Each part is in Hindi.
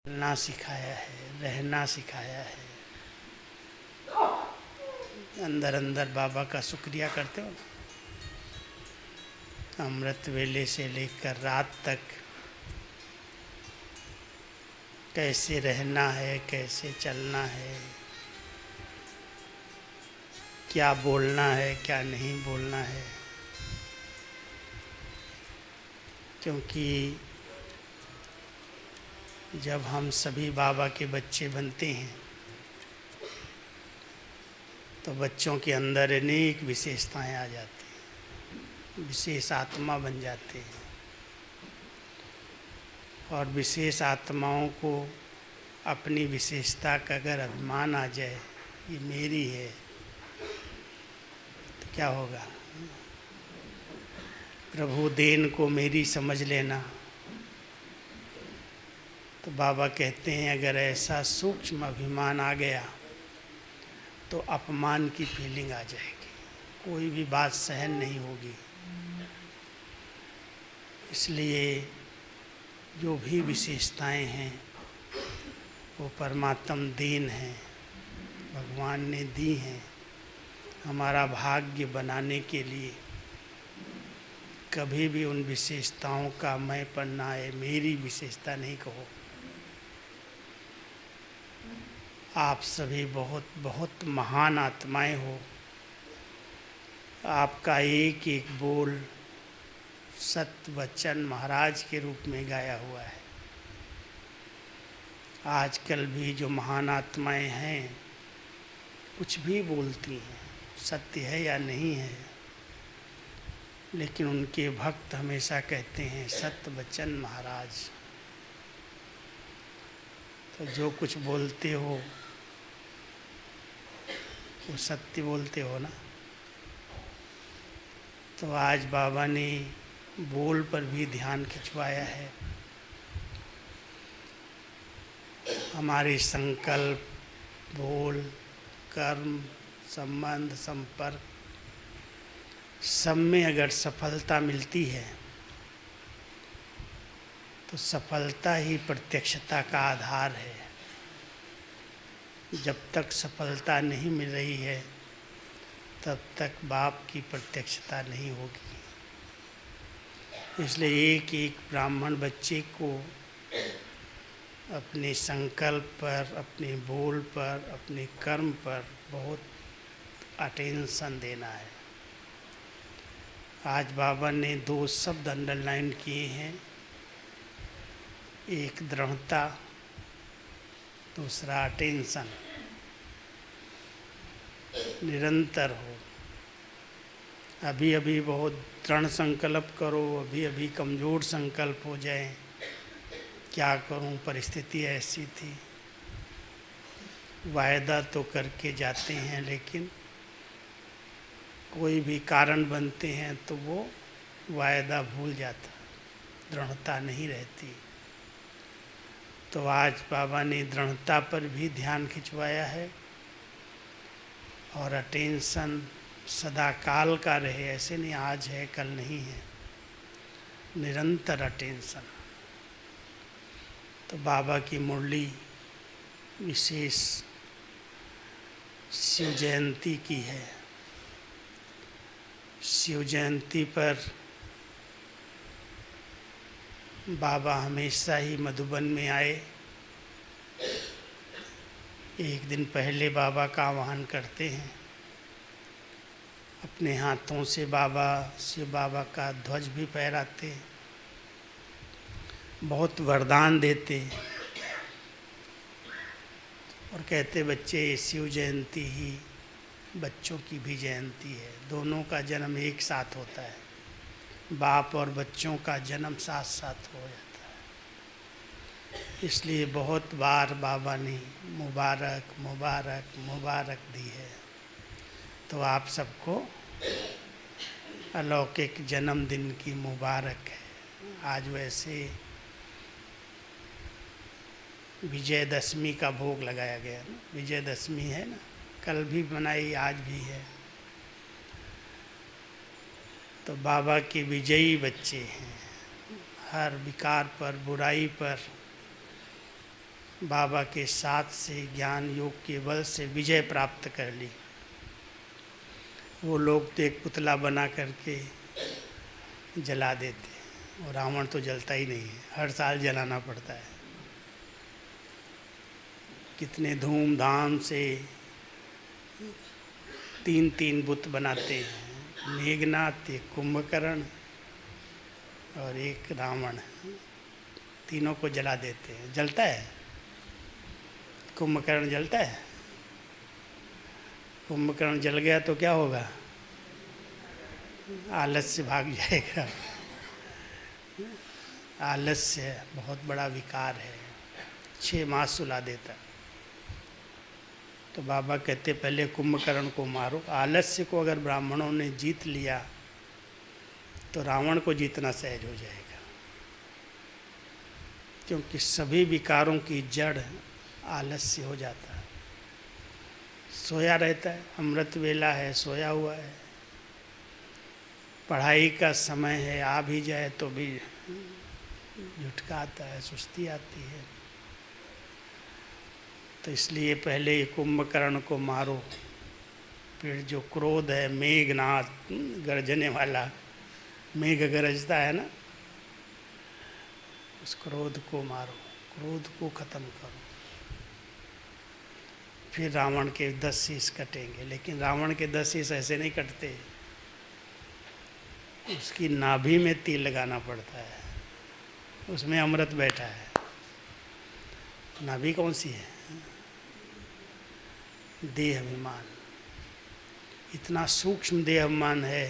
चलना सिखाया है, रहना सिखाया है। अंदर अंदर बाबा का शुक्रिया करते हो। अमृत वेले से लेकर रात तक कैसे रहना है, कैसे चलना है, क्या बोलना है, क्या नहीं बोलना है। क्योंकि जब हम सभी बाबा के बच्चे बनते हैं तो बच्चों के अंदर अनेक विशेषताएं आ जाती हैं, विशेष आत्मा बन जाते हैं। और विशेष आत्माओं को अपनी विशेषता का अगर अभिमान आ जाए, ये मेरी है, तो क्या होगा? प्रभु देन को मेरी समझ लेना। तो बाबा कहते हैं अगर ऐसा सूक्ष्म अभिमान आ गया तो अपमान की फीलिंग आ जाएगी, कोई भी बात सहन नहीं होगी। इसलिए जो भी विशेषताएं हैं वो परमात्म देन है, भगवान ने दी हैं हमारा भाग्य बनाने के लिए। कभी भी उन विशेषताओं का मैं पन्ना है, मेरी विशेषता नहीं कहो। आप सभी बहुत बहुत महान आत्माएं हो। आपका एक एक बोल सत्य वचन महाराज के रूप में गाया हुआ है। आजकल भी जो महान आत्माएं हैं कुछ भी बोलती हैं, सत्य है या नहीं है, लेकिन उनके भक्त हमेशा कहते हैं सत्य वचन महाराज। तो जो कुछ बोलते हो वो सत्य बोलते हो ना। तो आज बाबा ने बोल पर भी ध्यान खिंचवाया है। हमारे संकल्प, बोल, कर्म, संबंध, संपर्क सब में अगर सफलता मिलती है तो सफलता ही प्रत्यक्षता का आधार है। जब तक सफलता नहीं मिल रही है तब तक बाप की प्रत्यक्षता नहीं होगी। इसलिए एक एक ब्राह्मण बच्चे को अपने संकल्प पर, अपने बोल पर, अपने कर्म पर बहुत अटेंशन देना है। आज बाबा ने 2 शब्द अंडरलाइन किए हैं, एक दृढ़ता, दूसरा अटेंशन। निरंतर हो। अभी अभी बहुत दृढ़ संकल्प करो, अभी अभी कमज़ोर संकल्प हो जाए, क्या करूं, परिस्थिति ऐसी थी। वायदा तो करके जाते हैं लेकिन कोई भी कारण बनते हैं तो वो वायदा भूल जाता, दृढ़ता नहीं रहती। तो आज बाबा ने दृढ़ता पर भी ध्यान खिंचवाया है और अटेंशन सदा काल का रहे, ऐसे नहीं आज है कल नहीं है, निरंतर अटेंशन। तो बाबा की मुरली विशेष शिव जयंती की है। शिव जयंती पर बाबा हमेशा ही मधुबन में आए। एक दिन पहले बाबा का आह्वान करते हैं, अपने हाथों से बाबा शिव बाबा का ध्वज भी फहराते, बहुत वरदान देते और कहते बच्चे ये शिव जयंती ही बच्चों की भी जयंती है। दोनों का जन्म एक साथ होता है, बाप और बच्चों का जन्म साथ साथ हो जाता है। इसलिए बहुत बार बाबा ने मुबारक मुबारक मुबारक दी है। तो आप सबको अलौकिक जन्मदिन की मुबारक है। आज वैसे विजयदशमी का भोग लगाया गया ना, विजयदशमी है ना, कल भी मनाई आज भी है। तो बाबा के विजयी बच्चे हैं, हर विकार पर, बुराई पर बाबा के साथ से ज्ञान योग के बल से विजय प्राप्त कर ली। वो लोग तो एक पुतला बना करके जला देते, और रावण तो जलता ही नहीं है, हर साल जलाना पड़ता है। कितने धूमधाम से 3-3 बुत बनाते हैं, मेघनाथ, एक कुंभकर्ण और एक रावण, तीनों को जला देते हैं। जलता है? कुंभकर्ण जलता है? कुंभकर्ण जल गया तो क्या होगा? आलस्य भाग जाएगा। आलस्य बहुत बड़ा विकार है, 6 मास सुला देता। तो बाबा कहते पहले कुंभकर्ण को मारो। आलस्य को अगर ब्राह्मणों ने जीत लिया तो रावण को जीतना सहज हो जाएगा, क्योंकि सभी विकारों की जड़ आलस्य हो जाता है। सोया रहता है, अमृत वेला है, सोया हुआ है, पढ़ाई का समय है, आ भी जाए तो भी झुटका आता है, सुस्ती आती है। तो इसलिए पहले कुंभकर्ण को मारो, फिर जो क्रोध है, मेघनाथ, गरजने वाला, मेघ गरजता है ना, उस क्रोध को मारो, क्रोध को खत्म करो। फिर रावण के 10 शीश कटेंगे। लेकिन रावण के 10 शीश ऐसे नहीं कटते, उसकी नाभि में तीर लगाना पड़ता है, उसमें अमृत बैठा है। नाभि कौन सी है? देह अभिमान। इतना सूक्ष्म देह अभिमान है,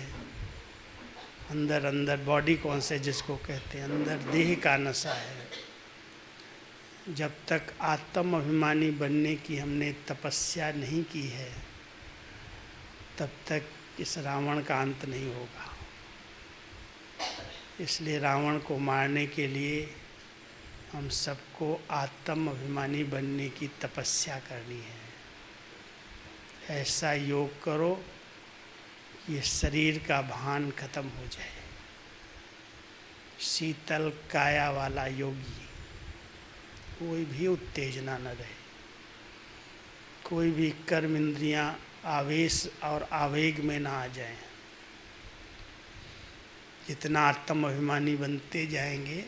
अंदर अंदर बॉडी कौन से जिसको कहते हैं, अंदर देह का नशा है। जब तक आत्म अभिमानी बनने की हमने तपस्या नहीं की है, तब तक इस रावण का अंत नहीं होगा। इसलिए रावण को मारने के लिए हम सबको आत्म अभिमानी बनने की तपस्या करनी है। ऐसा योग करो कि ये शरीर का भान खत्म हो जाए। शीतल काया वाला योगी, कोई भी उत्तेजना न रहे, कोई भी कर्म इंद्रियां आवेश और आवेग में ना आ जाएं। जितना आत्म अभिमानी बनते जाएंगे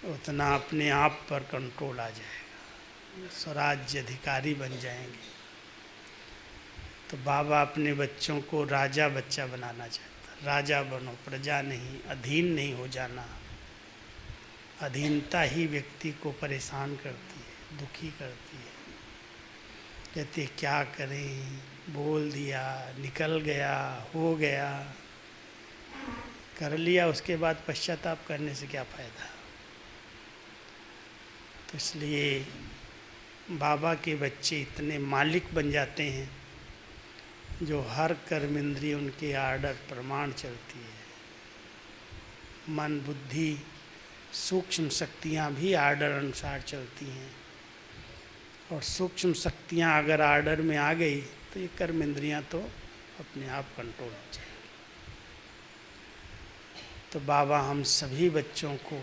उतना अपने आप पर कंट्रोल आ जाएगा, स्वराज्य अधिकारी बन जाएंगे। तो बाबा अपने बच्चों को राजा बच्चा बनाना चाहता। राजा बनो, प्रजा नहीं, अधीन नहीं हो जाना। अधीनता ही व्यक्ति को परेशान करती है, दुखी करती है। कहते क्या करें, बोल दिया, निकल गया, हो गया, कर लिया, उसके बाद पश्चाताप करने से क्या फ़ायदा। तो इसलिए बाबा के बच्चे इतने मालिक बन जाते हैं, जो हर कर्म इंद्रिय उनके आर्डर प्रमाण चलती है। मन, बुद्धि, सूक्ष्म शक्तियाँ भी आर्डर अनुसार चलती हैं, और सूक्ष्म शक्तियाँ अगर आर्डर में आ गई तो ये कर्म इंद्रियाँ तो अपने आप कंट्रोल हो जाएगी। तो बाबा हम सभी बच्चों को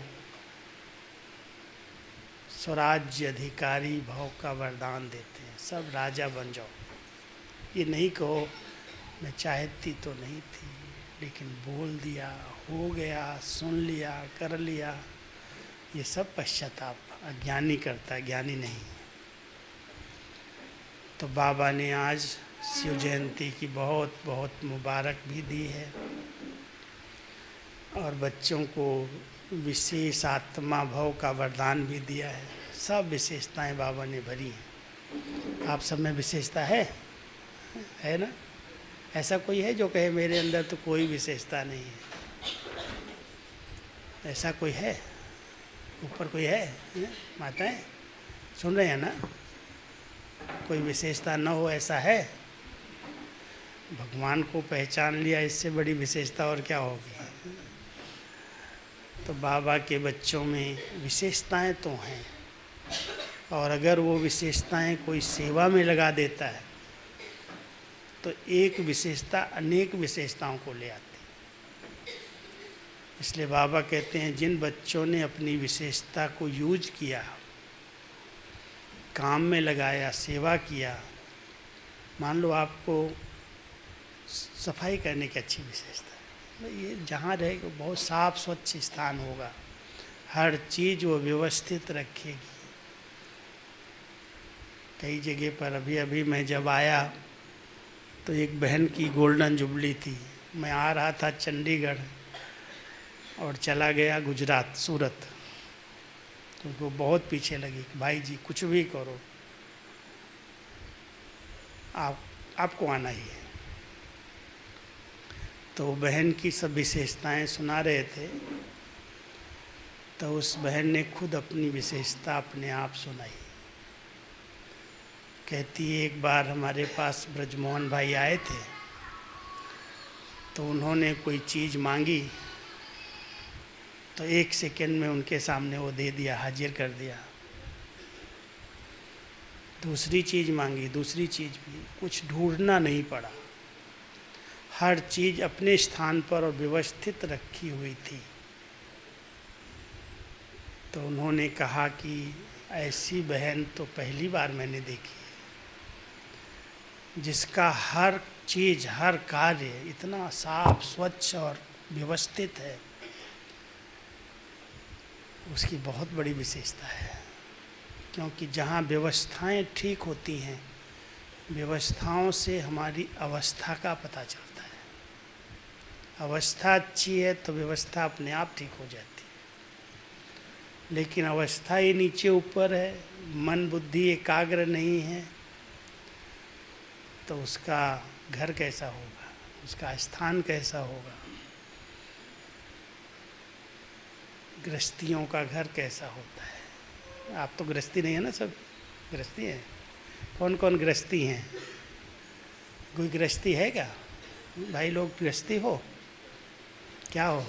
स्वराज्य अधिकारी भाव का वरदान देते हैं। सब राजा बन जाओ। ये नहीं कहो मैं चाहती तो नहीं थी, लेकिन बोल दिया, हो गया, सुन लिया, कर लिया। ये सब पश्चाताप अज्ञानी करता है, ज्ञानी नहीं। तो बाबा ने आज शिव जयंती की बहुत बहुत मुबारक भी दी है, और बच्चों को विशेष आत्मा भाव का वरदान भी दिया है। सब विशेषताएं बाबा ने भरी हैं। आप सब में विशेषता है ना? ऐसा कोई है जो कहे मेरे अंदर तो कोई विशेषता नहीं है? ऐसा कोई है? ऊपर कोई है? माताएं सुन रहे हैं ना? कोई विशेषता न हो, ऐसा है? भगवान को पहचान लिया, इससे बड़ी विशेषता और क्या होगी? तो बाबा के बच्चों में विशेषताएं तो हैं, और अगर वो विशेषताएं कोई सेवा में लगा देता है तो एक विशेषता अनेक विशेषताओं को ले आती। इसलिए बाबा कहते हैं जिन बच्चों ने अपनी विशेषता को यूज किया, काम में लगाया, सेवा किया। मान लो आपको सफाई करने की अच्छी विशेषता है, ये जहाँ रहेगा बहुत साफ स्वच्छ स्थान होगा, हर चीज़ वो व्यवस्थित रखेगी। कई जगह पर अभी मैं जब आया तो एक बहन की गोल्डन जुबली थी, मैं आ रहा था चंडीगढ़ और चला गया गुजरात सूरत, तो उनको बहुत पीछे लगी कि भाई जी कुछ भी करो, आपको आना ही है। तो बहन की सब विशेषताएं सुना रहे थे, तो उस बहन ने खुद अपनी विशेषता अपने आप सुनाई। कहती है एक बार हमारे पास ब्रजमोहन भाई आए थे, तो उन्होंने कोई चीज़ मांगी, तो 1 सेकंड में उनके सामने वो दे दिया, हाजिर कर दिया। दूसरी चीज़ मांगी, दूसरी चीज़ भी, कुछ ढूंढना नहीं पड़ा, हर चीज़ अपने स्थान पर और व्यवस्थित रखी हुई थी। तो उन्होंने कहा कि ऐसी बहन तो पहली बार मैंने देखी है, जिसका हर चीज़, हर कार्य इतना साफ स्वच्छ और व्यवस्थित है, उसकी बहुत बड़ी विशेषता है। क्योंकि जहाँ व्यवस्थाएं ठीक होती हैं, व्यवस्थाओं से हमारी अवस्था का पता चलता है। अवस्था अच्छी है तो व्यवस्था अपने आप ठीक हो जाती है, लेकिन अवस्था ही नीचे ऊपर है, मन बुद्धि एकाग्र नहीं है, तो उसका घर कैसा होगा, उसका स्थान कैसा होगा, गृहस्थियों का घर कैसा होता है। आप तो गृहस्थी नहीं है ना, सब गृहस्थी हैं। कौन कौन गृहस्थी हैं? कोई गृहस्थी है क्या भाई? लोग गृहस्थी हो, क्या हो?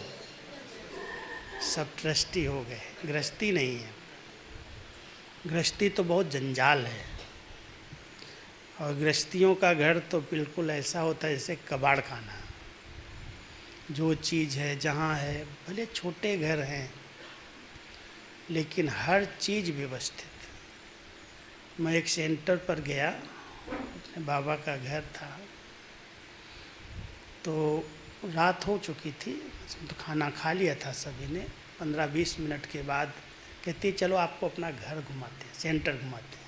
सब ट्रस्टी हो गए, गृहस्थी नहीं है। गृहस्थी तो बहुत जंजाल है, और गृहस्थियों का घर तो बिल्कुल ऐसा होता है जैसे कबाड़ खाना। जो चीज़ है जहाँ है, भले छोटे घर हैं लेकिन हर चीज़ व्यवस्थित। मैं एक सेंटर पर गया, अपने बाबा का घर था, तो रात हो चुकी थी, तो खाना खा लिया था सभी ने। 15-20 मिनट के बाद कहती चलो आपको अपना घर घुमाते हैं, सेंटर घुमाते हैं।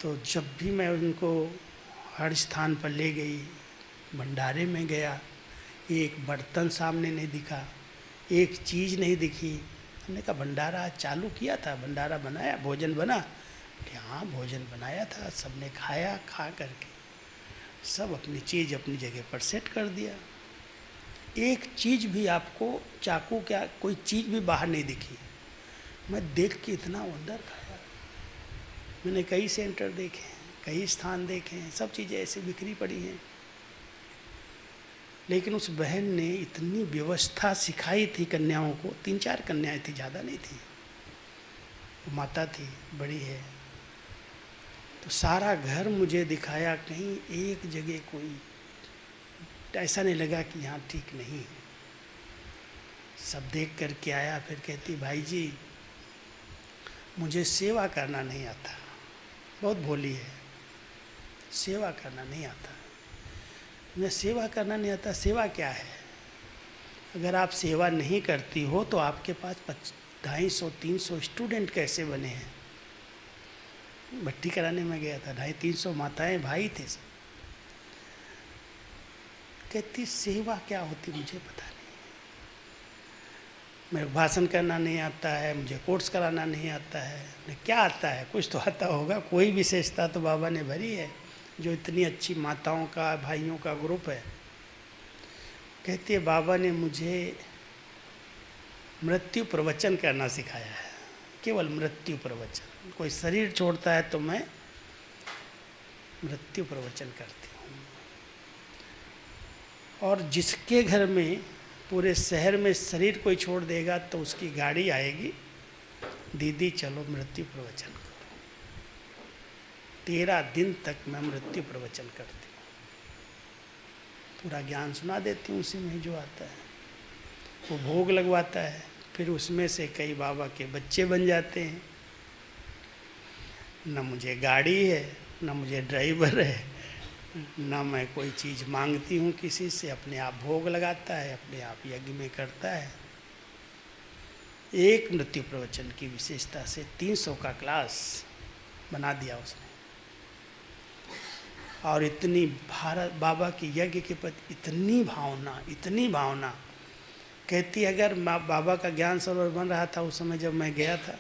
तो जब भी मैं उनको हर स्थान पर ले गई, भंडारे में गया, एक बर्तन सामने नहीं दिखा, एक चीज़ नहीं दिखी। हमने कहा भंडारा चालू किया था, भंडारा बनाया, भोजन बना? हाँ भोजन बनाया था, सबने खाया, खा करके सब अपनी चीज़ अपनी जगह पर सेट कर दिया। एक चीज़ भी आपको चाकू क्या कोई चीज़ भी बाहर नहीं दिखी। मैं देख के इतना अंदर खाया। मैंने कई सेंटर देखे हैं, कई स्थान देखे हैं, सब चीज़ें ऐसे बिखरी पड़ी हैं, लेकिन उस बहन ने इतनी व्यवस्था सिखाई थी कन्याओं को। 3-4 कन्याएं थी, ज़्यादा नहीं थी, वो माता थी, बड़ी है। तो सारा घर मुझे दिखाया, कहीं एक जगह कोई ऐसा नहीं लगा कि यहाँ ठीक नहीं है। सब देख कर के आया, फिर कहती भाई जी मुझे सेवा करना नहीं आता। बहुत भोली है, सेवा करना नहीं आता। मुझे सेवा करना नहीं आता, सेवा क्या है? अगर आप सेवा नहीं करती हो तो आपके पास 250-300 स्टूडेंट कैसे बने हैं? भट्टी कराने में गया था, 250-300 माताएं भाई थे सब। कहती सेवा क्या होती मुझे पता नहीं, मेरे भाषण करना नहीं आता है, मुझे कोर्स कराना नहीं आता है। मैं क्या आता है? कुछ तो आता होगा, कोई विशेषता तो बाबा ने भरी है, जो इतनी अच्छी माताओं का, भाइयों का ग्रुप है। कहती है बाबा ने मुझे मृत्यु प्रवचन करना सिखाया है, केवल मृत्यु प्रवचन। कोई शरीर छोड़ता है तो मैं मृत्यु प्रवचन करती हूँ। और जिसके घर में पूरे शहर में शरीर कोई छोड़ देगा तो उसकी गाड़ी आएगी, दीदी चलो मृत्यु प्रवचन करो। 13 दिन तक मैं मृत्यु प्रवचन करती हूँ, पूरा ज्ञान सुना देती हूँ उसी में जो आता है। वो भोग लगवाता है, फिर उसमें से कई बाबा के बच्चे बन जाते हैं। न मुझे गाड़ी है, न मुझे ड्राइवर है, न मैं कोई चीज़ मांगती हूँ किसी से, अपने आप भोग लगाता है, अपने आप यज्ञ में करता है। एक मृत्यु प्रवचन की विशेषता से 300 का क्लास बना दिया उसने। और इतनी भारत बाबा की यज्ञ के प्रति इतनी भावना कहती, अगर बाबा का ज्ञान सरोवर बन रहा था उस समय जब मैं गया था,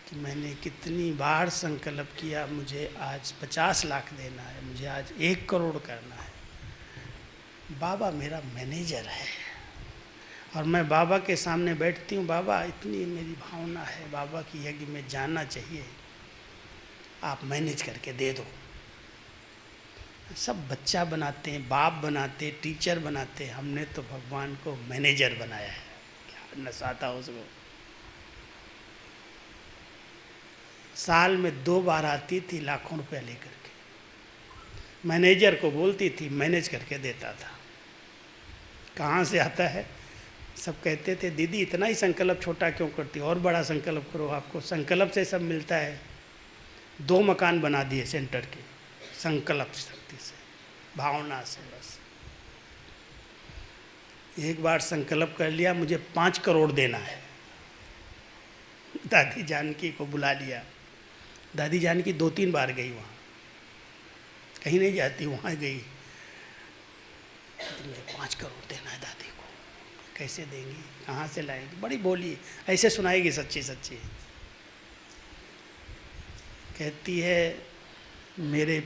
कि मैंने कितनी बार संकल्प किया, मुझे आज 50 लाख देना है, मुझे आज 1 करोड़ करना है। बाबा मेरा मैनेजर है और मैं बाबा के सामने बैठती हूँ, बाबा इतनी मेरी भावना है, बाबा की यज्ञ में जाना चाहिए, आप मैनेज करके दे दो। सब बच्चा बनाते हैं, बाप बनाते, टीचर बनाते, हमने तो भगवान को मैनेजर बनाया है। क्या नशा था उसको। साल में 2 बार आती थी लाखों रुपया लेकर के, मैनेजर को बोलती थी, मैनेज करके देता था। कहाँ से आता है? सब कहते थे दीदी इतना ही संकल्प छोटा क्यों करती, और बड़ा संकल्प करो, आपको संकल्प से सब मिलता है। 2 मकान बना दिए सेंटर के, संकल्प शक्ति से, भावना से। बस एक बार संकल्प कर लिया मुझे 5 करोड़ देना है, दादी जानकी को बुला लिया। दादी जानकी 2-3 बार गई वहाँ, कहीं नहीं जाती, वहाँ गई। तो मुझे 5 करोड़ देना है दादी को, कैसे देंगी, कहाँ से लाएंगी, बड़ी बोली, ऐसे सुनाएगी सच्ची सच्ची। कहती है मेरे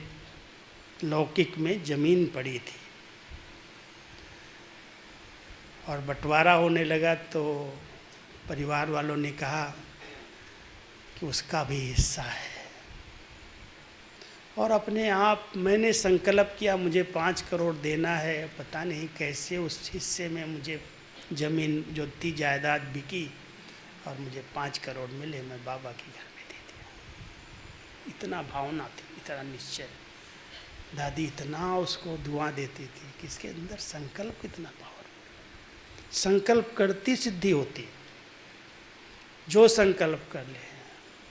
लौकिक में ज़मीन पड़ी थी और बंटवारा होने लगा तो परिवार वालों ने कहा कि उसका भी हिस्सा है, और अपने आप मैंने संकल्प किया मुझे 5 करोड़ देना है। पता नहीं कैसे उस हिस्से में मुझे ज़मीन जो थी जायदाद बिकी और मुझे 5 करोड़ मिले, मैं बाबा के घर में दे दिया। इतना भावना थी, इतना निश्चय। दादी इतना उसको दुआ देती थी कि इसके अंदर संकल्प कितना पावर। संकल्प करती सिद्धि होती, जो संकल्प कर ले,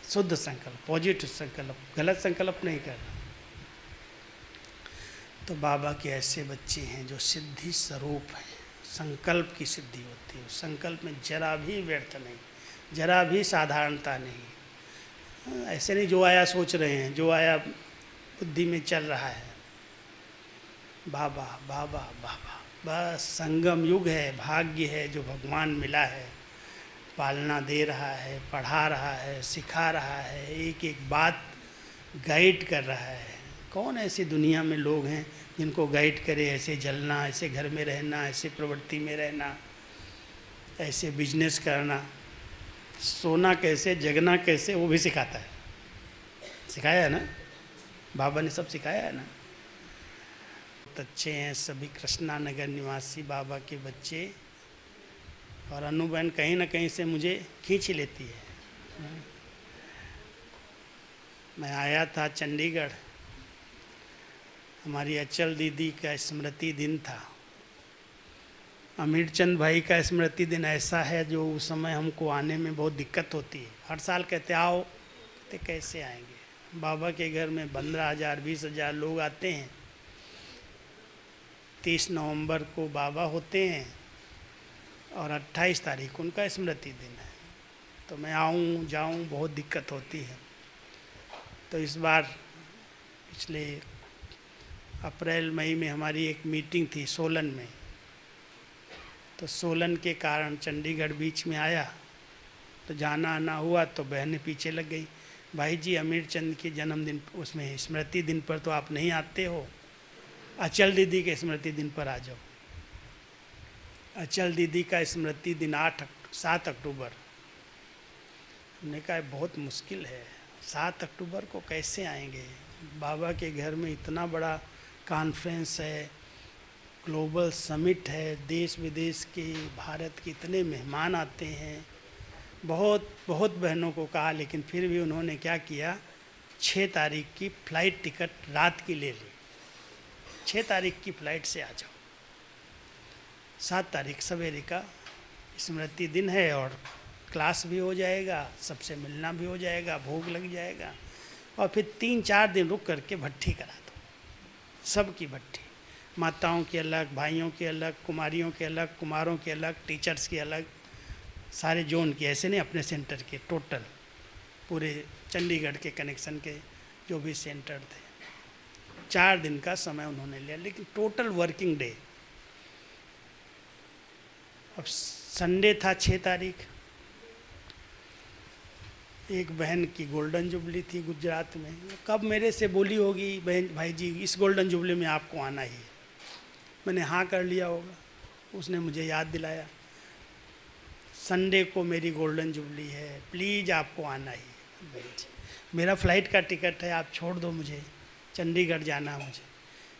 शुद्ध संकल्प, पॉजिटिव संकल्प, गलत संकल्प नहीं करना। तो बाबा के ऐसे बच्चे हैं जो सिद्धि स्वरूप हैं, संकल्प की सिद्धि होती है। संकल्प में जरा भी व्यर्थ नहीं, जरा भी साधारणता नहीं। ऐसे नहीं जो आया सोच रहे हैं, जो आया बुद्धि में चल रहा है। बाबा बाबा बाबा, बस संगम युग है, भाग्य है जो भगवान मिला है, पालना दे रहा है, पढ़ा रहा है, सिखा रहा है, एक एक बात गाइड कर रहा है। कौन ऐसी दुनिया में लोग हैं जिनको गाइड करे, ऐसे जलना, ऐसे घर में रहना, ऐसे प्रवृत्ति में रहना, ऐसे बिजनेस करना, सोना कैसे, जगना कैसे, वो भी सिखाता है। सिखाया है ना, बाबा ने सब सिखाया है ना। बहुत अच्छे हैं सभी कृष्णा नगर निवासी बाबा के बच्चे, और अनुभन कहीं ना कहीं से मुझे खींच लेती है। मैं आया था चंडीगढ़, हमारी अचल दीदी का स्मृति दिन था। अमीर चंद भाई का स्मृति दिन ऐसा है जो उस समय हमको आने में बहुत दिक्कत होती है। हर साल कहते आओ, कहते कैसे आएंगे। बाबा के घर में 15,000 20,000 लोग आते हैं। 30 नवंबर को बाबा होते हैं और 28 तारीख उनका स्मृति दिन है। तो मैं आऊँ जाऊँ बहुत दिक्कत होती है। तो इस बार पिछले अप्रैल मई में हमारी एक मीटिंग थी सोलन में, तो सोलन के कारण चंडीगढ़ बीच में आया, तो जाना आना हुआ तो बहनें पीछे लग गई, भाई जी अमीर चंद के जन्मदिन उसमें स्मृति दिन पर तो आप नहीं आते हो, अचल दीदी के स्मृति दिन पर आ जाओ। अचल दीदी का स्मृति दिन 7 अक्टूबर। हमने कहा बहुत मुश्किल है, 7 अक्टूबर को कैसे आएंगे। बाबा के घर में इतना बड़ा कॉन्फ्रेंस है, ग्लोबल समिट है, देश विदेश के, भारत के इतने मेहमान आते हैं। बहुत बहुत बहनों को कहा, लेकिन फिर भी उन्होंने क्या किया, 6 तारीख की फ़्लाइट टिकट रात की ले ली। 6 तारीख की फ़्लाइट से आ जाओ, 7 तारीख सवेरे का स्मृति दिन है और क्लास भी हो जाएगा, सबसे मिलना भी हो जाएगा, भोग लग जाएगा, और फिर 3-4 दिन रुक करके भट्ठी करा दो, सबकी भट्ठी, माताओं की अलग, भाइयों की अलग, कुमारियों के अलग, कुमारों के अलग, टीचर्स की अलग, सारे जोन की, ऐसे नहीं अपने सेंटर के, टोटल पूरे चंडीगढ़ के कनेक्शन के जो भी सेंटर थे। 4 दिन का समय उन्होंने लिया, लेकिन टोटल वर्किंग डे। अब संडे था 6 तारीख, एक बहन की गोल्डन जुबली थी गुजरात में। कब मेरे से बोली होगी, बहन भाई जी इस गोल्डन जुबली में आपको आना ही है, मैंने हाँ कर लिया होगा। उसने मुझे याद दिलाया, संडे को मेरी गोल्डन जुबली है, प्लीज़ आपको आना ही है। भाई जी मेरा फ़्लाइट का टिकट है, आप छोड़ दो मुझे, चंडीगढ़ जाना है मुझे।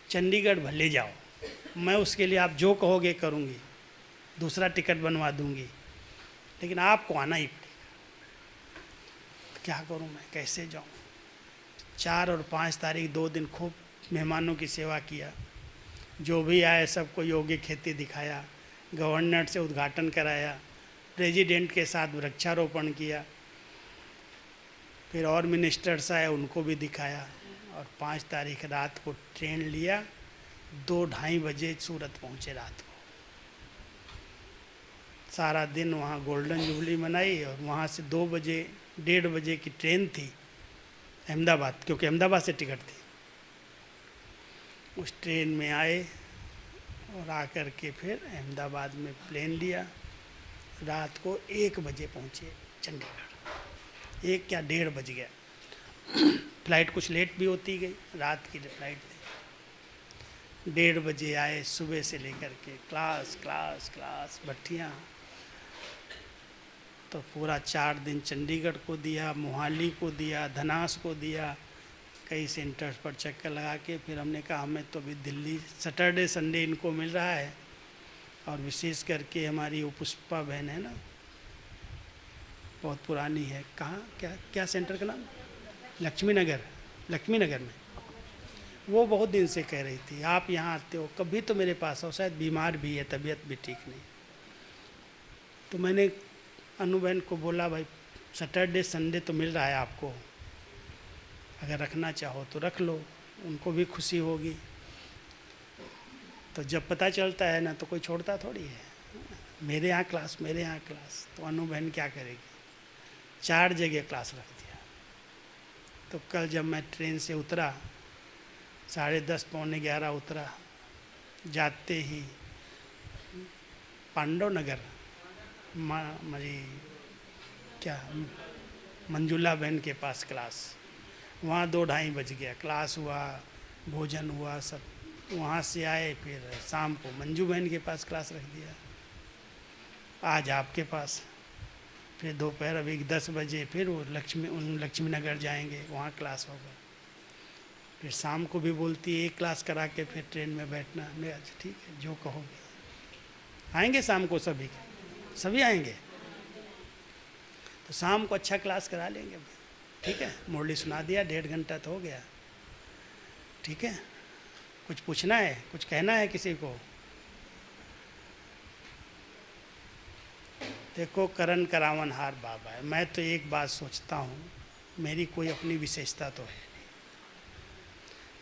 चंडीगढ़ भले जाओ, मैं उसके लिए आप जो कहोगे करूँगी, दूसरा टिकट बनवा दूँगी, लेकिन आपको आना ही पड़ेगा। क्या करूं मैं, कैसे जाऊं? 4 और 5 तारीख 2 दिन खूब मेहमानों की सेवा किया, जो भी आए सबको योगी खेती दिखाया, गवर्नर से उद्घाटन कराया, प्रेसिडेंट के साथ वृक्षारोपण किया, फिर और मिनिस्टर्स आए उनको भी दिखाया, और 5 तारीख रात को ट्रेन लिया, 2-2:30 बजे सूरत पहुंचे रात को। सारा दिन वहाँ गोल्डन जुबली मनाई, और वहाँ से 2 बजे 1:30 बजे की ट्रेन थी अहमदाबाद, क्योंकि अहमदाबाद से टिकट थी। उस ट्रेन में आए और आकर के फिर अहमदाबाद में प्लेन लिया, रात को 1 बजे पहुँचे चंडीगढ़। 1 क्या 1:30 बज गया। फ़्लाइट कुछ लेट भी होती गई, रात की फ़्लाइट थी। 1:30 बजे आए, सुबह से लेकर के क्लास क्लास क्लास भट्टियाँ। तो पूरा 4 दिन चंडीगढ़ को दिया, मोहाली को दिया, धनास को दिया, कई सेंटर्स पर चक्कर लगा के फिर हमने कहा हमें तो अभी दिल्ली सैटरडे संडे इनको मिल रहा है, और विशेष करके हमारी वो पुष्पा बहन है ना, बहुत पुरानी है, कहाँ क्या क्या सेंटर का नाम, लक्ष्मी नगर में। वो बहुत दिन से कह रही थी आप यहाँ आते हो, कभी तो मेरे पास आओ, शायद बीमार भी है, तबीयत भी ठीक नहीं। तो मैंने अनु बहन को बोला भाई सैटरडे संडे तो मिल रहा है आपको, अगर रखना चाहो तो रख लो, उनको भी खुशी होगी। तो जब पता चलता है ना तो कोई छोड़ता थोड़ी है, मेरे यहाँ क्लास, तो अनु बहन क्या करेगी, 4 जगह क्लास रख दिया। तो कल जब मैं ट्रेन से उतरा, 10:30 पौने 11 उतरा, जाते ही पांडव नगर मेरी क्या मंजुला बहन के पास क्लास, वहाँ 2-2:30 बज गया, क्लास हुआ, भोजन हुआ, सब वहाँ से आए, फिर शाम को मंजू बहन के पास क्लास रख दिया, आज आपके पास, फिर दोपहर अभी 10 बजे फिर वो लक्ष्मी नगर जाएंगे, वहाँ क्लास होगा, फिर शाम को भी बोलती है 1 क्लास करा के फिर ट्रेन में बैठना। मैं अच्छा ठीक है जो कहोगे, आएंगे शाम को सभी आएंगे, तो शाम को अच्छा क्लास करा लेंगे, ठीक है। मुरली सुना दिया, 1.5 घंटा तो हो गया, ठीक है। कुछ पूछना है, कुछ कहना है किसी को? देखो करण करावन हार बाबा है, मैं तो एक बात सोचता हूँ, मेरी कोई अपनी विशेषता तो है नहीं,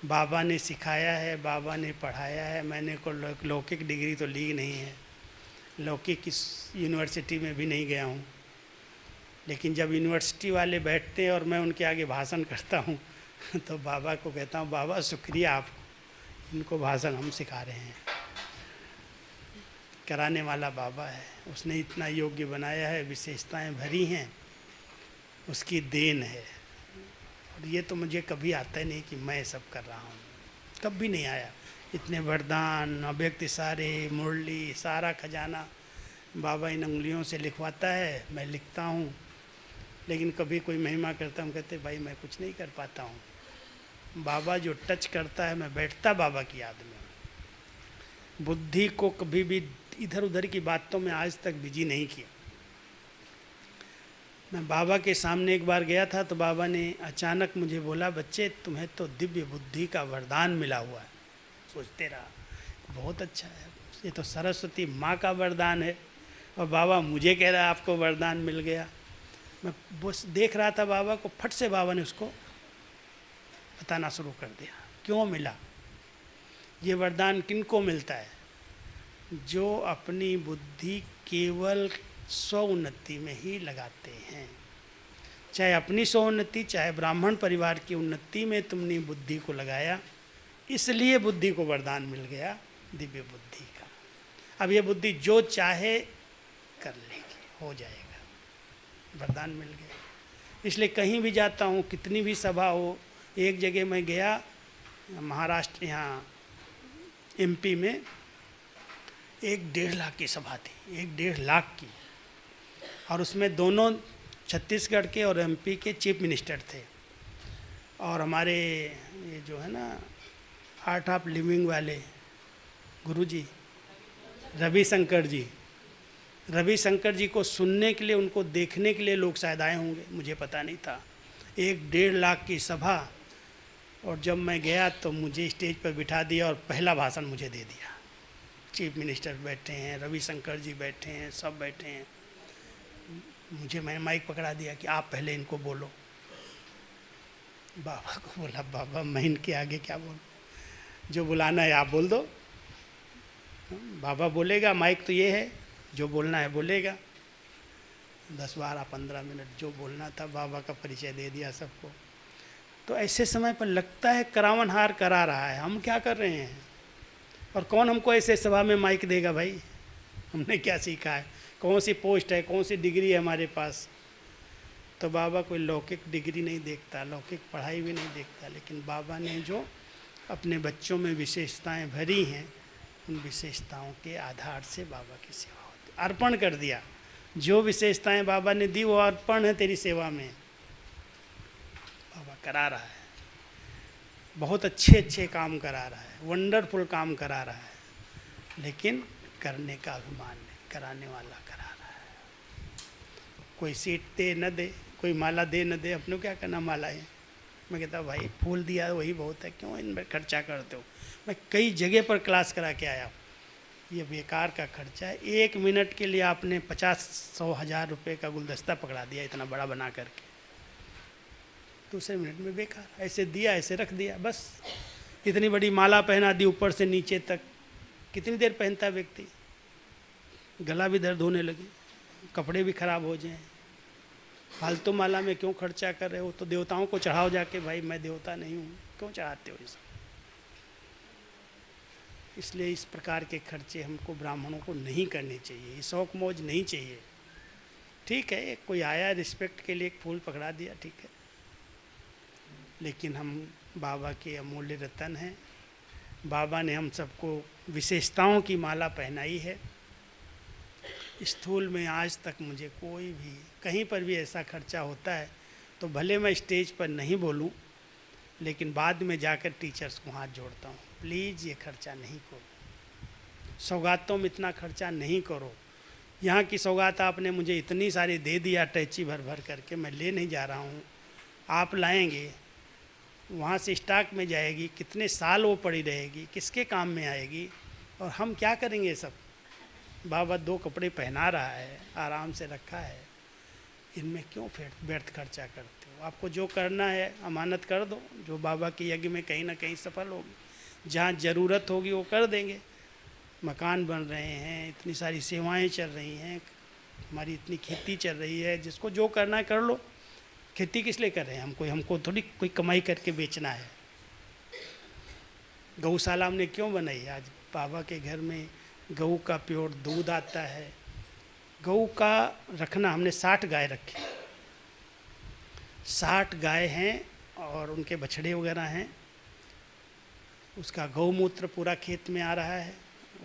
बाबा ने सिखाया है, बाबा ने पढ़ाया है, मैंने को लौकिक डिग्री तो ली नहीं है, लौकिक इस यूनिवर्सिटी में भी नहीं गया हूँ, लेकिन जब यूनिवर्सिटी वाले बैठते हैं और मैं उनके आगे भाषण करता हूँ तो बाबा को कहता हूँ बाबा शुक्रिया आपको, इनको भाषण हम सिखा रहे हैं। कराने वाला बाबा है, उसने इतना योग्य बनाया है, विशेषताएं भरी हैं, उसकी देन है। और ये तो मुझे कभी आता ही नहीं कि मैं सब कर रहा हूँ, कभी नहीं आया। इतने वरदान, अव्यक्त इशारे, मुरली, सारा खजाना बाबा इन उंगलियों से लिखवाता है, मैं लिखता हूँ, लेकिन कभी कोई महिमा करता हूँ, कहते भाई मैं कुछ नहीं कर पाता हूँ। बाबा जो टच करता है, मैं बैठता बाबा की याद में। बुद्धि को कभी भी इधर उधर की बातों में आज तक बिजी नहीं किया। मैं बाबा के सामने एक बार गया था तो बाबा ने अचानक मुझे बोला, बच्चे तुम्हें तो दिव्य बुद्धि का वरदान मिला हुआ है। सोचते रहा, बहुत अच्छा है, ये तो सरस्वती माँ का वरदान है, और बाबा मुझे कह रहा है आपको वरदान मिल गया। मैं बस देख रहा था बाबा को, फट से बाबा ने उसको बताना शुरू कर दिया क्यों मिला। ये वरदान किनको मिलता है? जो अपनी बुद्धि केवल स्वोन्नति में ही लगाते हैं। चाहे अपनी स्वोन्नति, चाहे ब्राह्मण परिवार की उन्नति में तुमने बुद्धि को लगाया, इसलिए बुद्धि को वरदान मिल गया दिव्य बुद्धि का। अब ये बुद्धि जो चाहे कर लेगी, हो जाएगा, वरदान मिल गया। इसलिए कहीं भी जाता हूँ, कितनी भी सभा हो, एक जगह मैं गया महाराष्ट्र, यहाँ एमपी में 1-1.5 लाख की सभा थी, 1-1.5 लाख की, और उसमें दोनों छत्तीसगढ़ के और एमपी के चीफ मिनिस्टर थे, और हमारे ये जो है ना आर्ट ऑफ लिविंग वाले गुरुजी रविशंकर जी को सुनने के लिए, उनको देखने के लिए लोग शायद आए होंगे, मुझे पता नहीं था। 1-1.5 लाख की सभा, और जब मैं गया तो मुझे स्टेज पर बिठा दिया और पहला भाषण मुझे दे दिया। चीफ मिनिस्टर बैठे हैं, रविशंकर जी बैठे हैं, सब बैठे हैं। मैंने माइक पकड़ा दिया कि आप पहले इनको बोलो। बाबा को बोला, बाबा मैं इनके आगे क्या बोलूं, जो बुलाना है आप बोल दो। बाबा बोलेगा, माइक तो ये है, जो बोलना है बोलेगा। 10, 12, 15 मिनट जो बोलना था, बाबा का परिचय दे दिया सबको। तो ऐसे समय पर लगता है करावन हार करा रहा है, हम क्या कर रहे हैं? और कौन हमको ऐसे सभा में माइक देगा भाई? हमने क्या सीखा है? कौन सी पोस्ट है, कौन सी डिग्री है हमारे पास? तो बाबा कोई लौकिक डिग्री नहीं देखता, लौकिक पढ़ाई भी नहीं देखता, लेकिन बाबा ने जो अपने बच्चों में विशेषताएं भरी हैं, उन विशेषताओं के आधार से बाबा की सेवा होती। अर्पण कर दिया, जो विशेषताएं बाबा ने दी वो अर्पण है तेरी सेवा में। बाबा करा रहा है, बहुत अच्छे काम करा रहा है, वंडरफुल काम करा रहा है, लेकिन करने का अभिमान नहीं, कराने वाला करा रहा है। कोई सीट दे न दे, कोई माला दे न दे, अपने क्या करना मालाएं। मैं कहता भाई फूल दिया वही बहुत है, क्यों इनमें खर्चा करते हो? मैं कई जगह पर क्लास करा के आया, ये बेकार का खर्चा है। 1 मिनट के लिए आपने 50-100 रुपये का गुलदस्ता पकड़ा दिया, इतना बड़ा बना करके, दूसरे मिनट में बेकार। ऐसे दिया, ऐसे रख दिया, बस। इतनी बड़ी माला पहना दी ऊपर से नीचे तक, कितनी देर पहनता है व्यक्ति? गला भी दर्द होने लगे, कपड़े भी खराब हो जाएं। फालतू माला में क्यों खर्चा कर रहे हो? तो देवताओं को चढ़ाओ जाके, भाई मैं देवता नहीं हूँ, क्यों चढ़ाते हो ये सब? इसलिए इस प्रकार के खर्चे हमको ब्राह्मणों को नहीं करने चाहिए, ये शौक मौज नहीं चाहिए। ठीक है, कोई आया रिस्पेक्ट के लिए एक फूल पकड़ा दिया, ठीक है, लेकिन हम बाबा के अमूल्य रतन हैं। बाबा ने हम सबको विशेषताओं की माला पहनाई है। स्थूल में आज तक मुझे कोई भी कहीं पर भी ऐसा खर्चा होता है तो भले मैं स्टेज पर नहीं बोलूं, लेकिन बाद में जाकर टीचर्स को हाथ जोड़ता हूं, प्लीज़ ये खर्चा नहीं करो, सौगातों में इतना खर्चा नहीं करो। यहाँ की सौगात आपने मुझे इतनी सारी दे दिया अटैची भर भर करके, मैं ले नहीं जा रहा हूँ, आप लाएंगे, वहाँ से स्टॉक में जाएगी, कितने साल वो पड़ी रहेगी, किसके काम में आएगी, और हम क्या करेंगे सब? बाबा 2 कपड़े पहना रहा है, आराम से रखा है, इनमें क्यों व्यर्थ खर्चा करते हो? आपको जो करना है अमानत कर दो, जो बाबा के यज्ञ में कहीं ना कहीं सफल होगी। जहाँ ज़रूरत होगी वो कर देंगे। मकान बन रहे हैं, इतनी सारी सेवाएं चल रही हैं, हमारी इतनी खेती चल रही है, जिसको जो करना है कर लो। खेती किस लिए कर रहे हैं? हमको थोड़ी कोई कमाई करके बेचना है। गौशाला हमने क्यों बनाई? आज बाबा के घर में गऊ का प्योर दूध आता है। गऊ का रखना, हमने 60 गाय रखे, 60 गाय हैं और उनके बछड़े वगैरह हैं। उसका गौमूत्र पूरा खेत में आ रहा है,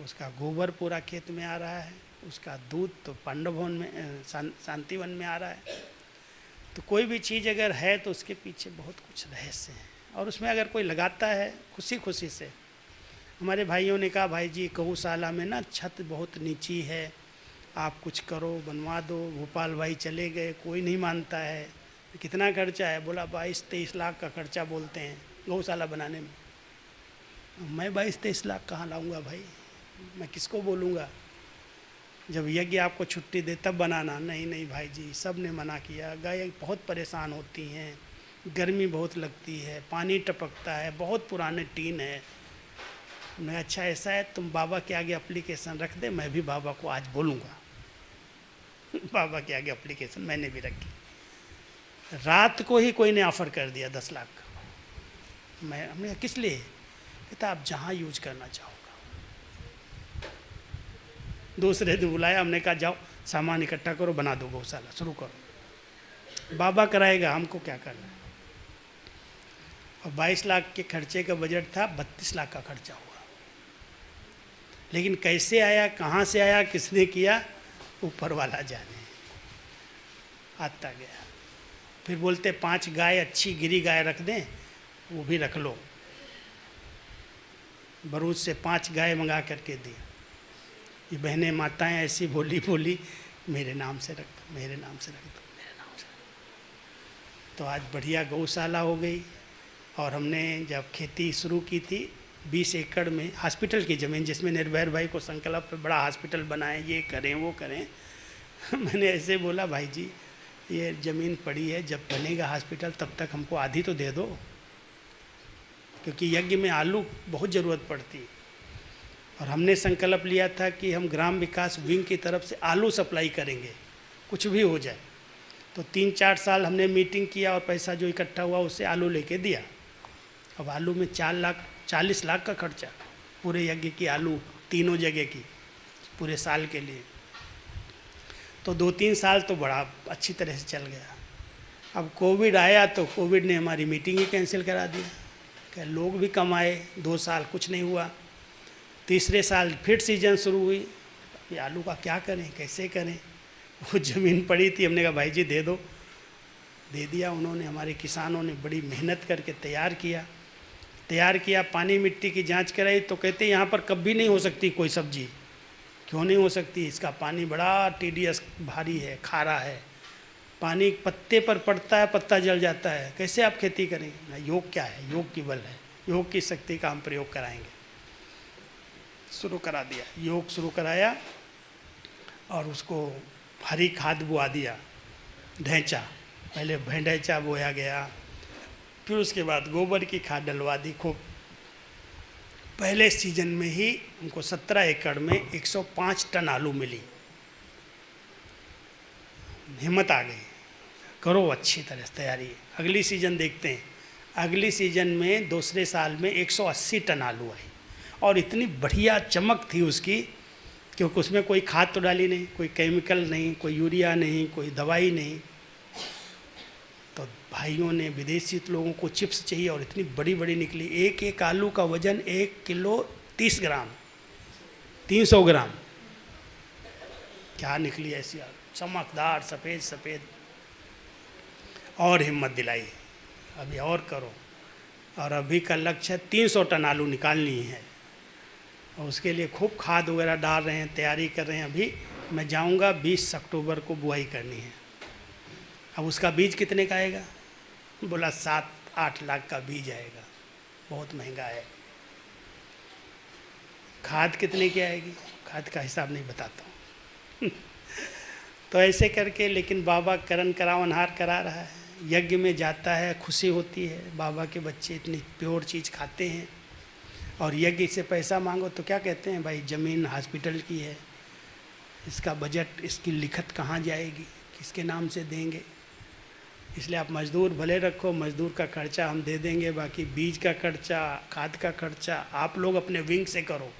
उसका गोबर पूरा खेत में आ रहा है, उसका दूध तो पांडव भवन में शांतिवन में आ रहा है। तो कोई भी चीज़ अगर है तो उसके पीछे बहुत कुछ रहस्य है, और उसमें अगर कोई लगाता है खुशी खुशी से। हमारे भाइयों ने कहा, भाई जी गौशाला में ना छत बहुत नीची है, आप कुछ करो, बनवा दो। भोपाल भाई चले गए, कोई नहीं मानता है। कितना खर्चा है? बोला 22-23 लाख का खर्चा बोलते हैं गौशाला बनाने में। मैं 22-23 लाख कहाँ लाऊंगा भाई? मैं किसको बोलूँगा? जब यज्ञ आपको छुट्टी दे तब बनाना। नहीं नहीं भाई जी, सब ने मना किया, गाय बहुत परेशान होती हैं, गर्मी बहुत लगती है, पानी टपकता है, बहुत पुराने टीन है। मैं अच्छा ऐसा है तुम बाबा के आगे एप्लीकेशन रख दे, मैं भी बाबा को आज बोलूँगा। बाबा के आगे एप्लीकेशन मैंने भी रखी। रात को ही कोई ने ऑफ़र कर दिया 10 लाख का। हमने कहा किस लिए? कहता आप जहाँ यूज करना चाहोगा। दूसरे दिन बुलाया, हमने कहा जाओ सामान इकट्ठा करो, बना दो गौशाला, शुरू करो, बाबा कराएगा, हमको क्या करना है। और 22 लाख के खर्चे का बजट था, 32 लाख का खर्चा हुआ। लेकिन कैसे आया, कहाँ से आया, किसने किया, ऊपर वाला जाने, आता गया। फिर बोलते 5 गाय, अच्छी गिरी गाय रख दें, वो भी रख लो। बरूच से 5 गाय मंगा करके दी। ये बहनें माताएं ऐसी बोली मेरे नाम से रख दो, मेरे नाम से रख दो, मेरे नाम से। तो आज बढ़िया गौशाला हो गई। और हमने जब खेती शुरू की थी 20 एकड़ में हॉस्पिटल की ज़मीन, जिसमें निर्भय भाई को संकल्प पे बड़ा हॉस्पिटल बनाएं, ये करें वो करें। मैंने ऐसे बोला भाई जी ये ज़मीन पड़ी है, जब बनेगा हॉस्पिटल तब तक हमको आधी तो दे दो, क्योंकि यज्ञ में आलू बहुत ज़रूरत पड़ती। और हमने संकल्प लिया था कि हम ग्राम विकास विंग की तरफ से आलू सप्लाई करेंगे, कुछ भी हो जाए। तो 3-4 साल हमने मीटिंग किया और पैसा जो इकट्ठा हुआ उससे आलू लेके दिया। अब आलू में 40 लाख का खर्चा, पूरे यज्ञ की आलू तीनों जगह की, पूरे साल के लिए। तो 2-3 साल तो बड़ा अच्छी तरह से चल गया। अब कोविड आया तो कोविड ने हमारी मीटिंग ही कैंसिल करा दिया। क्या लोग भी कम आए, 2 साल कुछ नहीं हुआ। तीसरे साल फिर सीजन शुरू हुई, ये आलू का क्या करें, कैसे करें। वो ज़मीन पड़ी थी, हमने कहा भाई जी दे दो, दे दिया उन्होंने। हमारे किसानों ने बड़ी मेहनत करके तैयार किया, पानी मिट्टी की जांच कराई तो कहते यहाँ पर कभी नहीं हो सकती कोई सब्जी। क्यों नहीं हो सकती? इसका पानी बड़ा टीडियस भारी है, खारा है, पानी पत्ते पर पड़ता है, पत्ता जल जाता है, कैसे आप खेती करेंगे? ना, योग क्या है, योग की बल है, योग की शक्ति का हम प्रयोग कराएंगे। शुरू करा दिया, योग शुरू कराया और उसको हरी खाद बुआ दिया, ढैंचा, पहले ढैंचा बोया गया, फिर उसके बाद गोबर की खाद डलवा दी खूब। पहले सीजन में ही हमको 17 एकड़ में 105 टन आलू मिली। हिम्मत आ गई, करो अच्छी तरह से तैयारी। अगली सीजन देखते हैं, अगली सीजन में दूसरे साल में 180 टन आलू आई और इतनी बढ़िया चमक थी उसकी, क्योंकि उसमें कोई खाद तो डाली नहीं, कोई केमिकल नहीं, कोई यूरिया नहीं, कोई दवाई नहीं। तो भाइयों ने, विदेशी लोगों को चिप्स चाहिए और इतनी बड़ी बड़ी निकली। एक एक आलू का वजन 1 किलो 30 ग्राम, 300 ग्राम। क्या निकली ऐसी आलू, चमकदार, सफ़ेद सफ़ेद। और हिम्मत दिलाई, अभी और करो। और अभी का लक्ष्य 300 टन आलू निकालनी है और उसके लिए खूब खाद वगैरह डाल रहे हैं, तैयारी कर रहे हैं। अभी मैं जाऊंगा, 20 अक्टूबर को बुआई करनी है। अब उसका बीज कितने का आएगा? बोला 7-8 लाख का बीज आएगा, बहुत महंगा है। खाद कितने की आएगी? खाद का हिसाब नहीं बताता हूँ। तो ऐसे करके, लेकिन बाबा करन करावनहार करा रहा है। यज्ञ में जाता है, खुशी होती है, बाबा के बच्चे इतनी प्योर चीज़ खाते हैं। और यज्ञ से पैसा मांगो तो क्या कहते हैं, भाई ज़मीन हॉस्पिटल की है, इसका बजट, इसकी लिखत कहाँ जाएगी, किसके नाम से देंगे। इसलिए आप मज़दूर भले रखो, मज़दूर का खर्चा हम दे देंगे, बाकी बीज का खर्चा, खाद का खर्चा आप लोग अपने विंग से करो।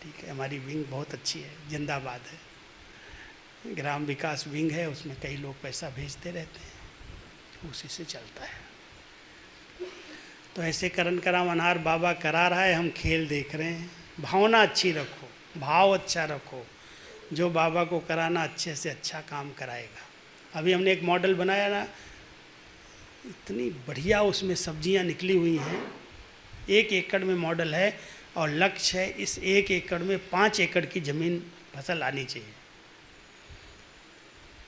ठीक है, हमारी विंग बहुत अच्छी है, जिंदाबाद है, ग्राम विकास विंग है, उसमें कई लोग पैसा भेजते रहते हैं, उसी से चलता है। तो ऐसे करन करावनहार बाबा करा रहा है, हम खेल देख रहे हैं। भावना अच्छी रखो, भाव अच्छा रखो, जो बाबा को कराना अच्छे से अच्छा काम कराएगा। अभी हमने एक मॉडल बनाया ना, इतनी बढ़िया उसमें सब्जियां निकली हुई हैं। 1 एकड़ में मॉडल है और लक्ष्य है इस 1 एकड़ में 5 एकड़ की ज़मीन फसल आनी चाहिए।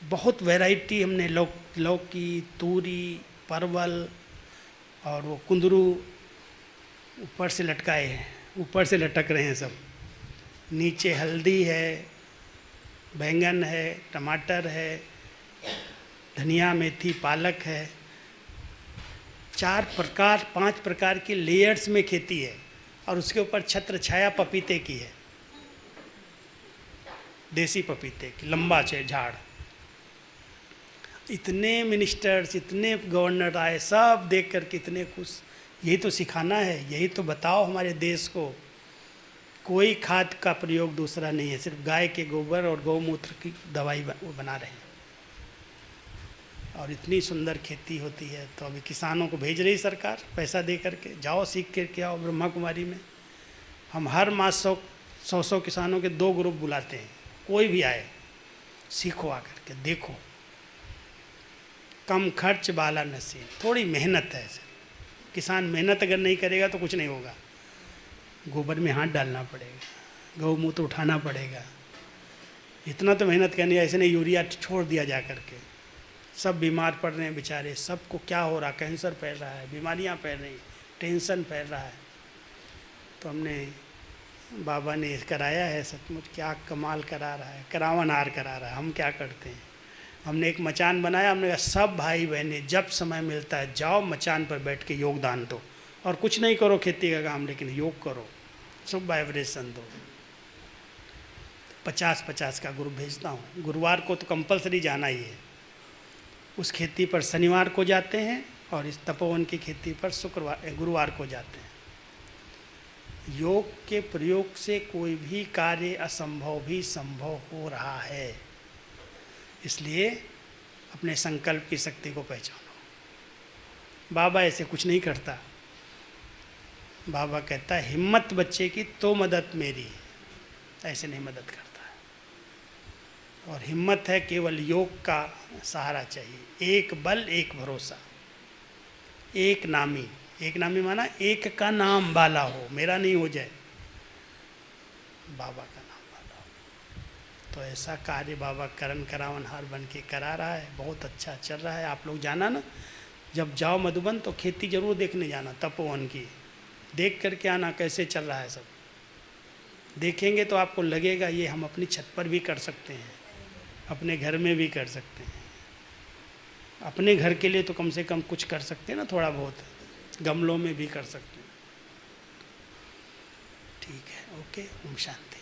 बहुत वैरायटी हमने लौकी, तूरी, परवल और वो कुंदरू ऊपर से लटकाए हैं, ऊपर से लटक रहे हैं सब। नीचे हल्दी है, बैंगन है, टमाटर है, धनिया, मेथी, पालक है। 5 प्रकार की लेयर्स में खेती है और उसके ऊपर छत्र छाया पपीते की है, देसी पपीते की, लंबा झाड़। इतने मिनिस्टर्स, इतने गवर्नर आए, सब देख कर के इतने खुश। यही तो सिखाना है, यही तो बताओ हमारे देश को। कोई खाद का प्रयोग दूसरा नहीं है, सिर्फ गाय के गोबर और गौमूत्र की दवाई बना रहे हैं। और इतनी सुंदर खेती होती है। तो अभी किसानों को भेज रही सरकार पैसा दे करके, जाओ सीख करके आओ ब्रह्मा कुमारी में। हम हर मास 100 किसानों के 2 ग्रुप बुलाते हैं, कोई भी आए सीखो आकर के देखो। कम खर्च वाला नसीब, थोड़ी मेहनत है सर। किसान मेहनत अगर नहीं करेगा तो कुछ नहीं होगा। गोबर में हाथ डालना पड़ेगा, गौमूत्र उठाना पड़ेगा, इतना तो मेहनत करनी है। ऐसे नहीं यूरिया छोड़ दिया जा करके। सब बीमार पड़ रहे हैं बेचारे, सबको क्या हो रहा, कैंसर फैल रहा है, बीमारियां फैल रही, टेंशन फैल रहा है। तो हमने बाबा ने कराया है, सचमुच क्या कमाल करा रहा है, करावन हार करा रहा है। हम क्या करते हैं, हमने एक मचान बनाया। हमने कहा सब भाई बहनें जब समय मिलता है जाओ मचान पर बैठ के योगदान दो, और कुछ नहीं करो खेती का काम, लेकिन योग करो, शुभ वाइब्रेशन दो। 50-50 का ग्रुप भेजता हूँ। गुरुवार को तो कंपलसरी जाना ही है। उस खेती पर शनिवार को जाते हैं और इस तपोवन की खेती पर गुरुवार को जाते हैं। योग के प्रयोग से कोई भी कार्य असंभव भी संभव हो रहा है। इसलिए अपने संकल्प की शक्ति को पहचानो। बाबा ऐसे कुछ नहीं करता। बाबा कहता है हिम्मत बच्चे की तो मदद मेरी, ऐसे नहीं मदद करता है। और हिम्मत है केवल योग का सहारा चाहिए। एक बल एक भरोसा, एक नामी। एक नामी माना एक का नाम वाला हो, मेरा नहीं हो जाए, बाबा का नाम वाला हो। तो ऐसा कार्य बाबा करण करावन हार बन के करा रहा है। बहुत अच्छा चल रहा है। आप लोग जाना ना, जब जाओ मधुबन तो खेती जरूर देखने जाना, तपोवन की देख करके आना कैसे चल रहा है। सब देखेंगे तो आपको लगेगा ये हम अपनी छत पर भी कर सकते हैं, अपने घर में भी कर सकते हैं। अपने घर के लिए तो कम से कम कुछ कर सकते हैं ना, थोड़ा बहुत गमलों में भी कर सकते हैं। ठीक है, ओके, ओम शांति।